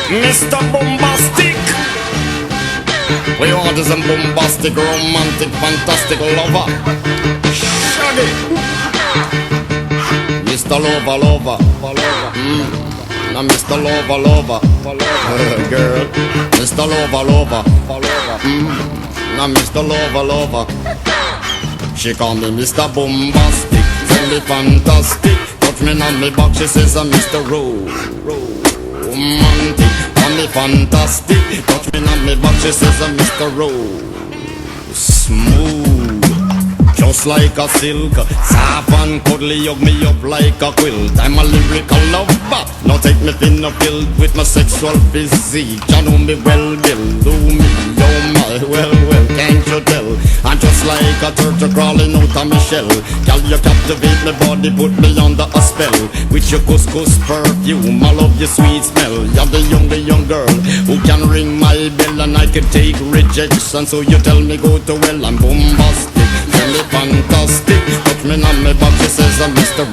Mr. Bombastic. We want is a bombastic, romantic, fantastic lover. Shaggy. Mr. Lover. Now Mr. Lover. Girl. Mr. Lover. Now Mr. Lover. She call me Mr. Bombastic, friendly, fantastic. Touch me on me back, she says I'm Mr. Romantic, call me fantastic. Touch me on me back, she says I'm Mr. Smooth, just like a silk. Soft and cuddly, hug me up like a quilt. I'm a lyrical lover, now take me thin or filled with my sexual physique. You know me well, Bill, do me, oh my, well, can't you tell? I'm just like a turtle crawling out of my shell. Girl, you captivate my body, put me under a spell. With your couscous perfume, I love your sweet smell. You're the young girl who can ring my bell, and I can take rejection. So you tell me go to well, I'm bombastic, really fantastic. Touch me on my back, she says I'm Mr.